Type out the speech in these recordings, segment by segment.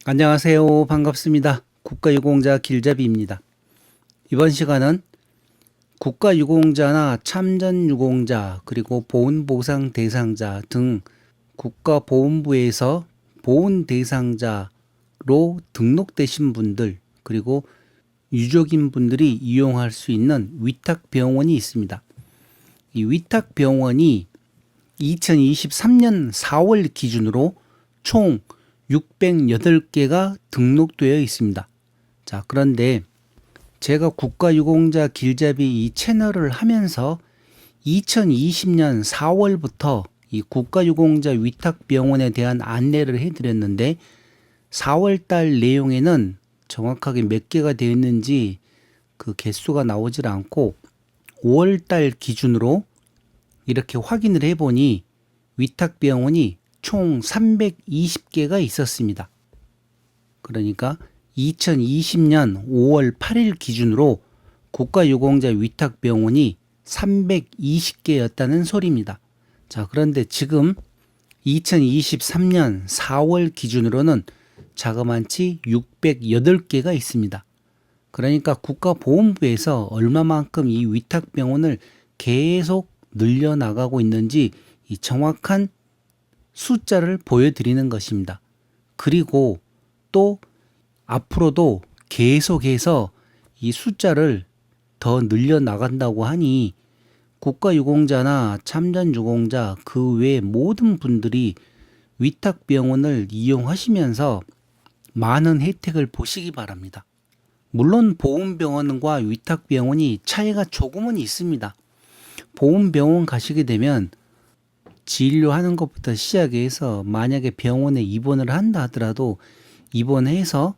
안녕하세요. 반갑습니다. 국가유공자 길잡이입니다. 이번 시간은 국가유공자나 참전유공자 그리고 보훈보상 대상자 등 국가보훈부에서 보훈 대상자로 등록되신 분들 그리고 유족인 분들이 이용할 수 있는 위탁병원이 있습니다. 이 위탁병원이 2023년 4월 기준으로 총 608개가 등록되어 있습니다. 자, 그런데 제가 국가유공자 길잡이 이 채널을 하면서 2020년 4월부터 이 국가유공자 위탁병원에 대한 안내를 해드렸는데 4월달 내용에는 정확하게 몇 개가 되어 있는지 그 개수가 나오질 않고 5월달 기준으로 이렇게 확인을 해보니 위탁병원이 총 320개가 있었습니다. 그러니까 2020년 5월 8일 기준으로 국가유공자 위탁병원이 320개였다는 소리입니다. 자, 그런데 지금 2023년 4월 기준으로는 자그만치 608개가 있습니다. 그러니까 국가보훈부에서 얼마만큼 이 위탁병원을 계속 늘려나가고 있는지 이 정확한 숫자를 보여드리는 것입니다. 그리고 또 앞으로도 계속해서 이 숫자를 더 늘려나간다고 하니 국가유공자나 참전유공자 그 외 모든 분들이 위탁병원을 이용하시면서 많은 혜택을 보시기 바랍니다. 물론 보훈병원과 위탁병원이 차이가 조금은 있습니다. 보훈병원 가시게 되면 진료하는 것부터 시작해서 만약에 병원에 입원을 한다 하더라도 입원해서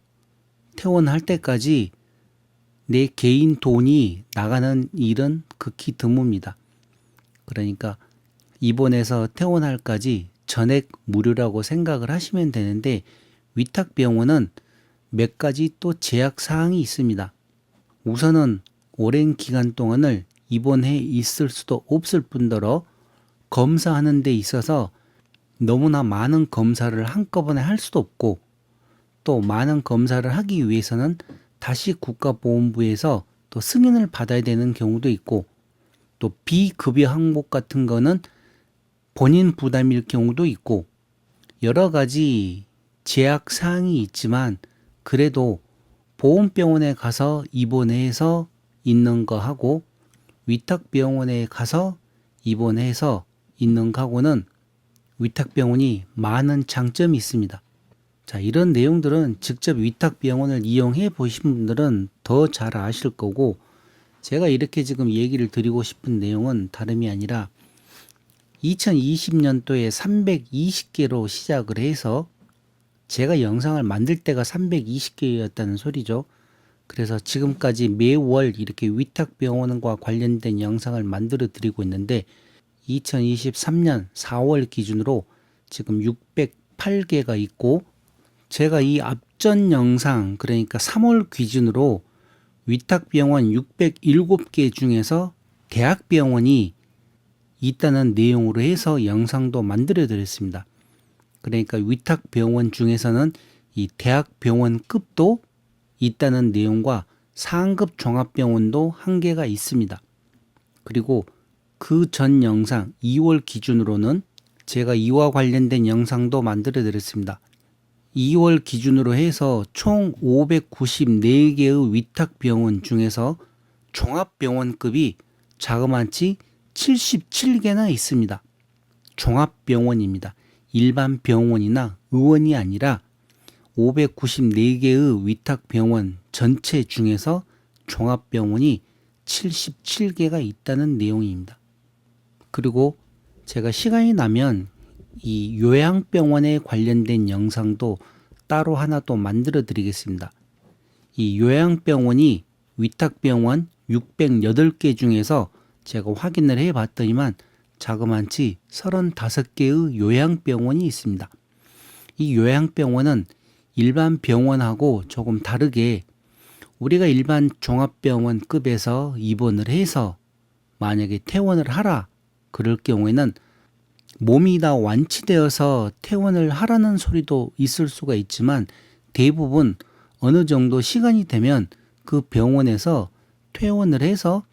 퇴원할 때까지 내 개인 돈이 나가는 일은 극히 드뭅니다. 그러니까 입원해서 퇴원할까지 전액 무료라고 생각을 하시면 되는데 위탁병원은 몇 가지 또 제약 사항이 있습니다. 우선은 오랜 기간 동안을 입원해 있을 수도 없을 뿐더러 검사하는 데 있어서 너무나 많은 검사를 한꺼번에 할 수도 없고 또 많은 검사를 하기 위해서는 다시 국가보훈부에서 또 승인을 받아야 되는 경우도 있고 또 비급여 항목 같은 거는 본인 부담일 경우도 있고 여러 가지 제약 사항이 있지만 그래도 보훈병원에 가서 입원해서 있는 거 하고 위탁병원에 가서 입원해서 있는 거하고는 위탁병원이 많은 장점이 있습니다. 자, 이런 내용들은 직접 위탁병원을 이용해 보신 분들은 더 잘 아실 거고 제가 이렇게 지금 얘기를 드리고 싶은 내용은 다름이 아니라 2020년도에 320개로 시작을 해서 제가 영상을 만들 때가 320개였다는 소리죠. 그래서 지금까지 매월 이렇게 위탁병원과 관련된 영상을 만들어 드리고 있는데 2023년 4월 기준으로 지금 608개가 있고 제가 이 앞전 영상 그러니까 3월 기준으로 위탁병원 607개 중에서 대학병원이 있다는 내용으로 해서 영상도 만들어 드렸습니다. 그러니까 위탁병원 중에서는 이 대학병원급도 있다는 내용과 상급 종합병원도 한 개가 있습니다. 그리고 그 전 영상 2월 기준으로는 제가 이와 관련된 영상도 만들어 드렸습니다. 2월 기준으로 해서 총 594개의 위탁병원 중에서 종합병원급이 자그마치 77개나 있습니다. 종합병원입니다. 일반 병원이나 의원이 아니라 594개의 위탁병원 전체 중에서 종합병원이 77개가 있다는 내용입니다. 그리고 제가 시간이 나면 이 요양병원에 관련된 영상도 따로 하나 또 만들어 드리겠습니다. 이 요양병원이 위탁병원 608개 중에서 제가 확인을 해 봤더니만 자그만치 35개의 요양병원이 있습니다. 이 요양병원은 일반 병원하고 조금 다르게 우리가 일반 종합병원급에서 입원을 해서 만약에 퇴원을 하라 그럴 경우에는 몸이 다 완치되어서 퇴원을 하라는 소리도 있을 수가 있지만 대부분 어느 정도 시간이 되면 그 병원에서 퇴원을 해서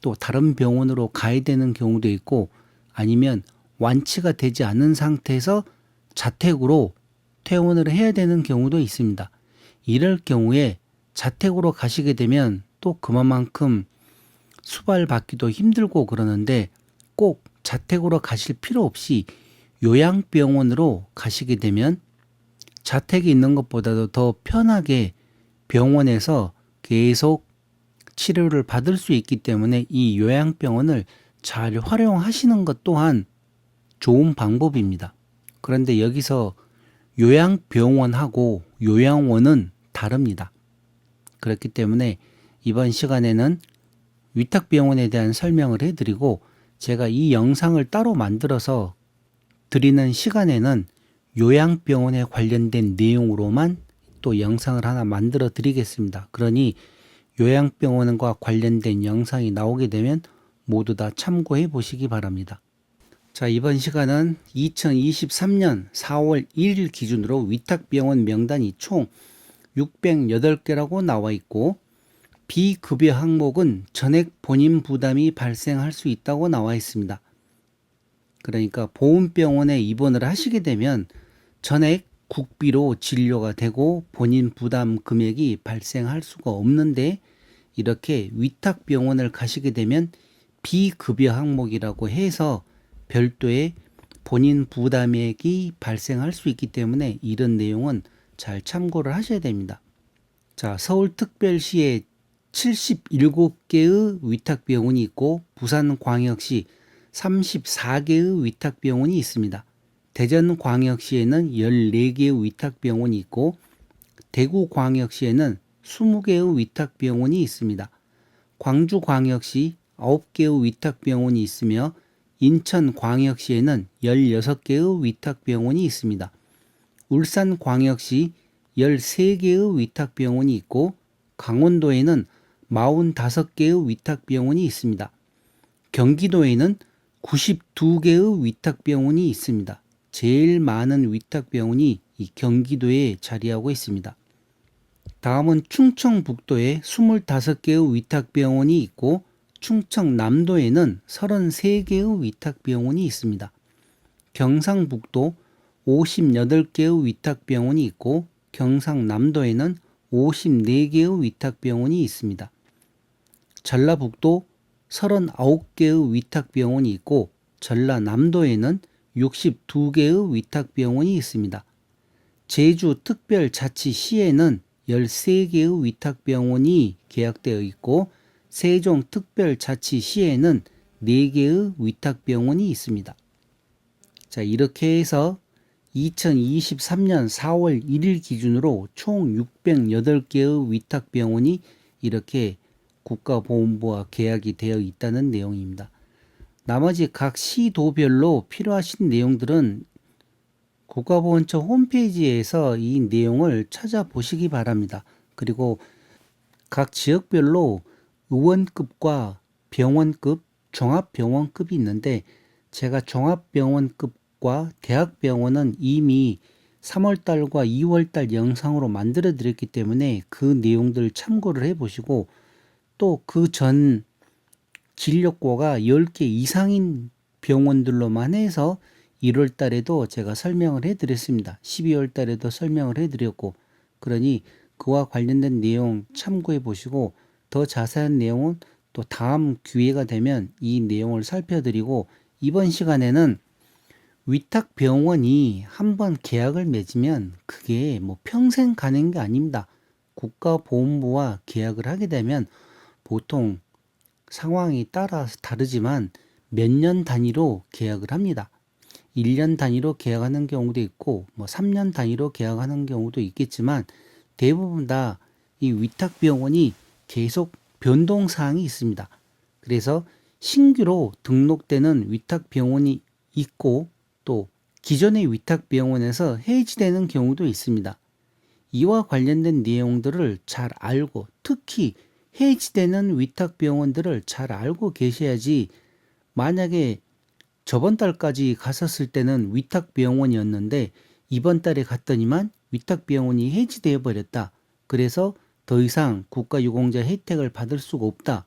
또 다른 병원으로 가야 되는 경우도 있고, 아니면 완치가 되지 않은 상태에서 자택으로 퇴원을 해야 되는 경우도 있습니다. 이럴 경우에 자택으로 가시게 되면 또 그만큼 수발받기도 힘들고 그러는데, 꼭 자택으로 가실 필요 없이 요양병원으로 가시게 되면 자택에 있는 것보다도 더 편하게 병원에서 계속 치료를 받을 수 있기 때문에 이 요양병원을 잘 활용하시는 것 또한 좋은 방법입니다. 그런데 여기서 요양병원하고 요양원은 다릅니다. 그렇기 때문에 이번 시간에는 위탁병원에 대한 설명을 해드리고, 제가 이 영상을 따로 만들어서 드리는 시간에는 요양병원에 관련된 내용으로만 또 영상을 하나 만들어 드리겠습니다. 그러니 요양병원과 관련된 영상이 나오게 되면 모두 다 참고해 보시기 바랍니다. 자, 이번 시간은 2023년 4월 1일 기준으로 위탁병원 명단이 총 608개라고 나와 있고, 비급여 항목은 전액 본인 부담이 발생할 수 있다고 나와 있습니다. 그러니까 보훈병원에 입원을 하시게 되면 전액 국비로 진료가 되고 본인 부담 금액이 발생할 수가 없는데, 이렇게 위탁병원을 가시게 되면 비급여 항목이라고 해서 별도의 본인 부담액이 발생할 수 있기 때문에 이런 내용은 잘 참고를 하셔야 됩니다. 자, 서울특별시에 77개의 위탁병원이 있고 부산광역시 34개의 위탁병원이 있습니다. 대전광역시에는 14개의 위탁병원이 있고 대구광역시에는 20개의 위탁병원이 있습니다. 광주광역시 9개의 위탁병원이 있으며 인천광역시에는 16개의 위탁병원이 있습니다. 울산광역시 13개의 위탁병원이 있고 강원도에는 45개의 위탁병원이 있습니다. 경기도에는 92개의 위탁병원이 있습니다. 제일 많은 위탁병원이 이 경기도에 자리하고 있습니다. 다음은 충청북도에 25개의 위탁병원이 있고 충청남도에는 33개의 위탁병원이 있습니다. 경상북도 58개의 위탁병원이 있고 경상남도에는 54개의 위탁병원이 있습니다. 전라북도 39개의 위탁병원이 있고 전라남도에는 62개의 위탁병원이 있습니다. 제주특별자치시에는 13개의 위탁병원이 계약되어 있고 세종특별자치시에는 4개의 위탁병원이 있습니다. 자, 이렇게 해서 2023년 4월 1일 기준으로 총 608개의 위탁병원이 이렇게 국가보훈부와 계약이 되어 있다는 내용입니다. 나머지 각 시도별로 필요하신 내용들은 국가보훈처 홈페이지에서 이 내용을 찾아보시기 바랍니다. 그리고 각 지역별로 의원급과 병원급, 종합병원급이 있는데, 제가 종합병원급과 대학병원은 이미 3월달과 2월달 영상으로 만들어 드렸기 때문에 그 내용들 참고를 해보시고, 또 그 전 진료과가 10개 이상인 병원들로만 해서 1월 달에도 제가 설명을 해드렸습니다. 12월 달에도 설명을 해드렸고, 그러니 그와 관련된 내용 참고해 보시고, 더 자세한 내용은 또 다음 기회가 되면 이 내용을 살펴드리고, 이번 시간에는 위탁병원이 한번 계약을 맺으면 그게 뭐 평생 가는 게 아닙니다. 국가보훈부와 계약을 하게 되면 보통 상황이 따라서 다르지만 몇 년 단위로 계약을 합니다. 1년 단위로 계약하는 경우도 있고 뭐 3년 단위로 계약하는 경우도 있겠지만, 대부분 다 이 위탁병원이 계속 변동사항이 있습니다. 그래서 신규로 등록되는 위탁병원이 있고 또 기존의 위탁병원에서 해지되는 경우도 있습니다. 이와 관련된 내용들을 잘 알고, 특히 해지되는 위탁병원들을 잘 알고 계셔야지, 만약에 저번 달까지 갔었을 때는 위탁병원이었는데 이번 달에 갔더니만 위탁병원이 해지되어 버렸다. 그래서 더 이상 국가유공자 혜택을 받을 수가 없다.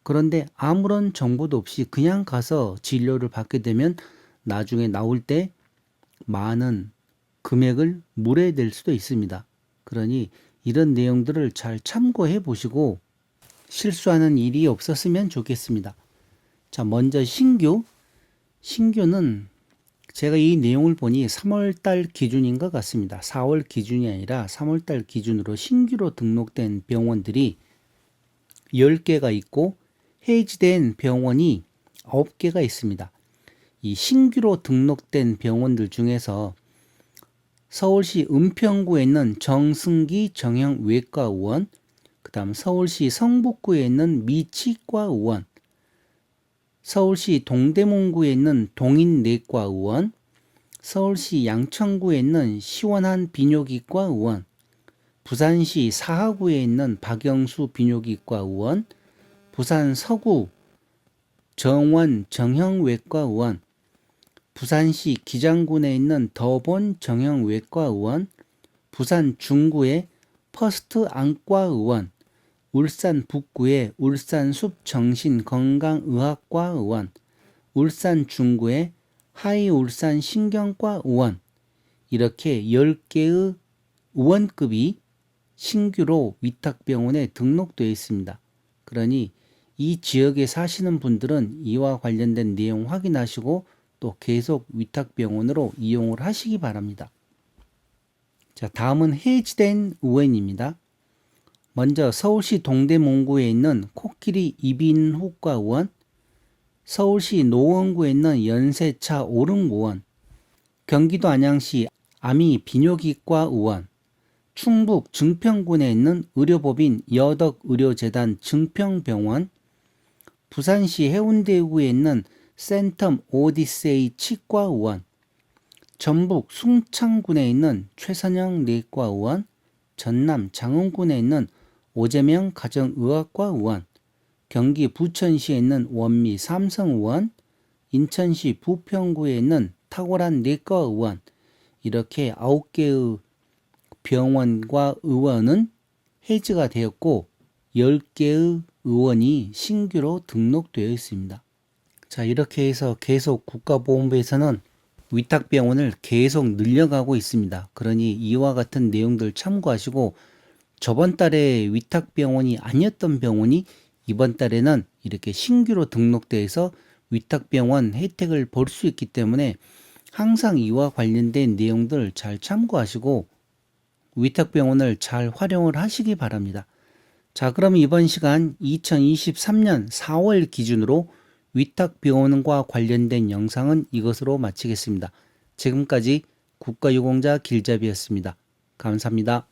그런데 아무런 정보도 없이 그냥 가서 진료를 받게 되면 나중에 나올 때 많은 금액을 물어야 될 수도 있습니다. 그러니 이런 내용들을 잘 참고해 보시고 실수하는 일이 없었으면 좋겠습니다. 자, 먼저 신규는 제가 이 내용을 보니 3월달 기준인 것 같습니다. 4월 기준이 아니라 3월달 기준으로 신규로 등록된 병원들이 10개가 있고 해지된 병원이 9개가 있습니다. 이 신규로 등록된 병원들 중에서 서울시 은평구에 있는 정승기 정형외과의원, 그 다음 서울시 성북구에 있는 미치과의원, 서울시 동대문구에 있는 동인내과의원, 서울시 양천구에 있는 시원한 비뇨기과의원, 부산시 사하구에 있는 박영수 비뇨기과의원, 부산 서구 정원 정형외과의원, 부산시 기장군에 있는 더본 정형외과의원, 부산 중구의 퍼스트 안과의원, 울산 북구의 울산숲 정신건강의학과의원, 울산 중구의 하이울산 신경과의원, 이렇게 10개의 의원급이 신규로 위탁병원에 등록되어 있습니다. 그러니 이 지역에 사시는 분들은 이와 관련된 내용 확인하시고 또 계속 위탁병원으로 이용을 하시기 바랍니다. 자, 다음은 해지된 의원입니다. 먼저 서울시 동대문구에 있는 코끼리 이빈후과 의원, 서울시 노원구에 있는 연세차 오릉 의원, 경기도 안양시 아미 비뇨기과 의원, 충북 증평군에 있는 의료법인 여덕의료재단 증평병원, 부산시 해운대구에 있는 센텀 오디세이 치과의원, 전북 숭창군에 있는 최선영 내과의원, 전남 장흥군에 있는 오재명 가정의학과의원, 경기 부천시에 있는 원미 삼성의원, 인천시 부평구에 있는 탁월한 내과의원, 이렇게 9개의 병원과 의원은 해지가 되었고 10개의 의원이 신규로 등록되어 있습니다. 자, 이렇게 해서 계속 국가보건부에서는 위탁병원을 계속 늘려가고 있습니다. 그러니 이와 같은 내용들 참고하시고 저번 달에 위탁병원이 아니었던 병원이 이번 달에는 이렇게 신규로 등록돼서 위탁병원 혜택을 볼 수 있기 때문에 항상 이와 관련된 내용들 잘 참고하시고 위탁병원을 잘 활용을 하시기 바랍니다. 자, 그럼 이번 시간 2023년 4월 기준으로 위탁병원과 관련된 영상은 이것으로 마치겠습니다. 지금까지 국가유공자 길잡이였습니다. 감사합니다.